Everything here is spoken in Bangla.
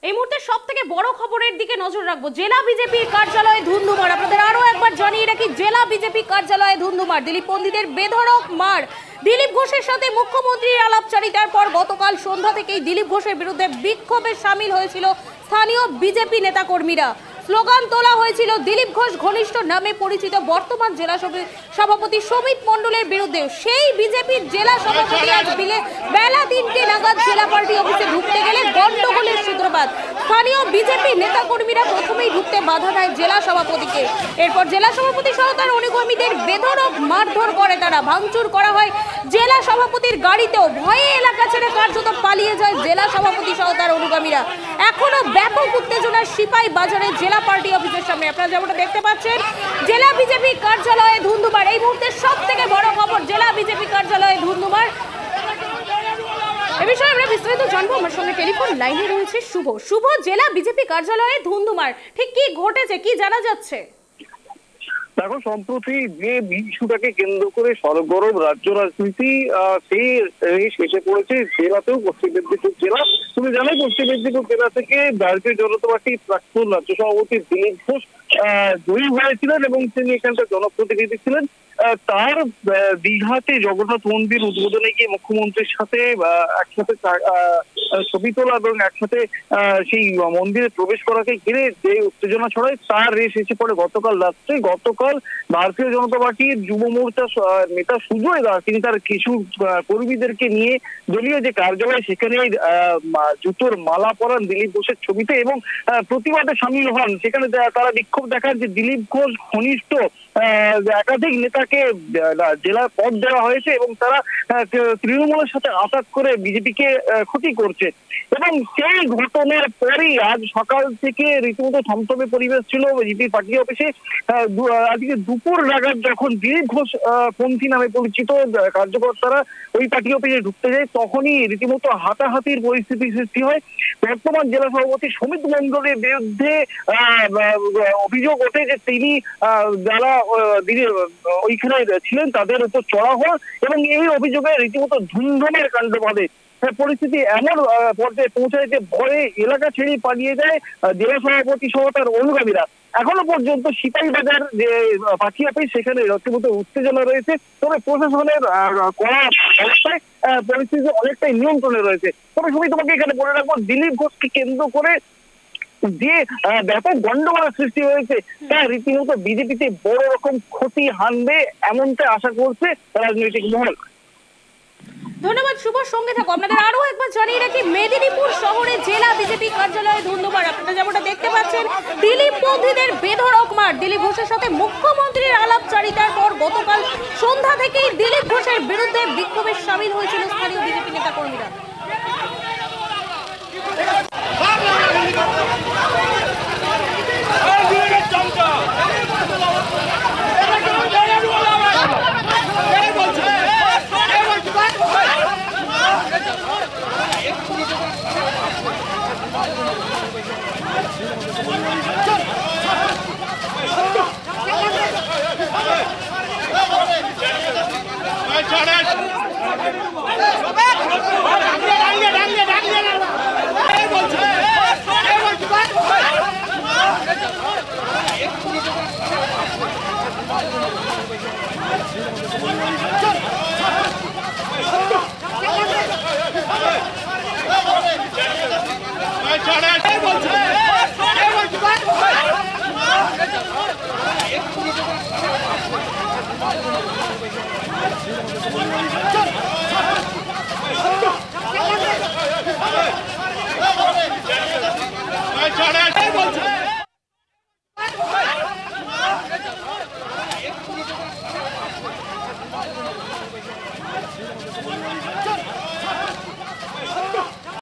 এই মুহূর্তে সবথেকে বড় খবরের দিকে নজর রাখবো। জেলা বিজেপির কার্যালয়ে ধুন্ধুমার। আপনাদের আরো একবার জানিয়ে রাখি, জেলা বিজেপি কার্যালয়ে ধুন্ধুমার। দিলীপ পন্ডিতের বেধড়ক মার। দিলীপ ঘোষের সাথে মুখ্যমন্ত্রীর আলাপচারিতার পর গতকাল সন্ধ্যা থেকেই দিলীপ ঘোষের বিরুদ্ধে বিক্ষোভে সামিল হয়েছিল স্থানীয় বিজেপি নেতাকর্মীরা। স্লোগান তোলা হয়েছিল দিলীপ ঘোষ ঘনিষ্ঠ নামে পরিচিত বর্তমান জেলা সভাপতি সমিত মণ্ডলের বিরুদ্ধে। সেই বিজেপির জেলা সভাপতি আজ বেলা 3টে নাগাদ জেলা পার্টি অফিসে ঢুকতে গেলে গন্ডগোলের সূত্রপাত। স্থানীয় বিজেপি নেতাকর্মীরা প্রথমেই ঢুকতে বাধা দেয় জেলা সভাপতিকে। এরপর জেলা সভাপতি সহ তার অনুগামীদের বেধড়ক মারধর করে তারা। ভাঙচুর করা হয় জেলা সভাপতির গাড়িতেও। ভয়ে এলাকা ছেড়ে কার্যত পালিয়ে যায় জেলা সভাপতি সহ তার অনুগামীরা। এখনো ব্যাপক উত্তেজনার সিপাই বাজারে জেলা পার্টি অফিসের সামনে। আপনারা যেমনটা দেখতে পাচ্ছেন, জেলা বিজেপি কার্যালয়ে ধুন্ধুমার। এই মুহূর্তে সব থেকে বড় খবর, জেলা বিজেপি কার্যালয়ে ধুন্ধুমার। এ বিষয়ে আমরা বিস্তারিত জানবো। আমার সঙ্গে টেলিফোন লাইনে রয়েছে শুভ। শুভ, জেলা বিজেপি কার্যালয়ে ধুন্ধুমার, ঠিক কি ঘটেছে, কি জানা যাচ্ছে? দেখো, সম্প্রতি যে ইস্যুটাকে কেন্দ্র করে সরগরম রাজ্য রাজনীতি, সেই শেষে পড়েছে জেলাতেও। পশ্চিম মেদিনীপুর জেলা, তুমি জানোই, পশ্চিম মেদিনীপুর জেলা থেকে ভারতীয় জনতা পার্টির প্রাক্তন রাজ্য সভাপতি দিলীপ ঘোষ জয়ী হয়েছিলেন এবং তিনি এখানকার জনপ্রতিনিধি ছিলেন। তার দীঘাতে জগন্নাথ মন্দির উদ্বোধনে গিয়ে মুখ্যমন্ত্রীর সাথে একসাথে ছবি তোলা এবং একসাথে সেই মন্দিরে প্রবেশ করাকে ঘিরে যে উত্তেজনা ছড়ায়, তার রেশ এসে পড়ে গতকাল রাত্রে। গতকাল ভারতীয় জনতা পার্টির যুব মোর্চা নেতা সুজয় দাস, তিনি তার কিছু কর্মীদেরকে নিয়ে দলীয় যে কার্যালয়, সেখানে জুতোর মালা পরান দিলীপ ঘোষের ছবিতে এবং প্রতিবাদে সামিল হন। সেখানে তারা বিক্ষোভ দেখান যে দিলীপ ঘোষ ঘনিষ্ঠ একাধিক নেতাকে জেলার পদ দেওয়া হয়েছে এবং তারা তৃণমূলের সাথে আঘাত করে বিজেপিকে ক্ষতি করছে। এবং সেই ঘটনার পরেই আজ সকাল থেকে রীতিমতো থমথমে পরিবেশ ছিল বিজেপি পার্টি অফিসে। আজকে দুপুর নাগাদ যখন দিলীপ ঘোষ পন্থী নামে পরিচিত কার্যকর্তারা ওই পার্টি অফিসে ঢুকতে যায়, তখনই রীতিমতো হাতাহাতির পরিস্থিতি সৃষ্টি হয়। বর্তমান জেলা সভাপতি সমিত মণ্ডলের বিরুদ্ধে অভিযোগ ওঠে যে তিনি যারা ওইখানে ছিলেন তাদের উপর চড়া হওয়া, এবং এই অভিযোগে রীতিমতো ধুমধুমের কাণ্ড বাঁধে। পরিস্থিতি এমন পর্যায়ে পৌঁছায় যে ভয়ে এলাকা ছেড়ে পালিয়ে যায় জেলা সভাপতি সহ তার অনুগামীরা। এখনো পর্যন্ত সিপাহীবাজার যে পার্টি অফিস, সেখানে রীতিমতো উত্তেজনা রয়েছে। তবে প্রশাসনের কড়া অবস্থায় পরিস্থিতি অনেকটাই নিয়ন্ত্রণে রয়েছে। তবে সবাই তোমাকে এখানে বলে রাখবো, দিলীপ ঘোষকে কেন্দ্র করে যে ব্যাপক গন্ডগোলের সৃষ্টি হয়েছে, তা রীতিমতো বিজেপিতে বড় রকম ক্ষতি হানবে এমনটা আশা করছে রাজনৈতিক মহল। ধন্যবাদ শুভ, সঙ্গে থাকো। আপনাদের আরো একবার জানিয়ে রাখি, মেদিনীপুর শহরে জেলা বিজেপি কার্যালয়ে ধুন্ধুমার। আপনারা যেমনটা দেখতে পাচ্ছেন, দিলীপ পন্থীদের বেধড়ক মার। দিলীপ ঘোষের সাথে মুখ্যমন্ত্রীর আলাপচারিতার পর গতকাল সন্ধ্যা থেকেই দিলীপ ঘোষের বিরুদ্ধে বিক্ষোভে সামিল হয়েছিল স্থানীয় বিজেপি নেতাকর্মীরা। Chana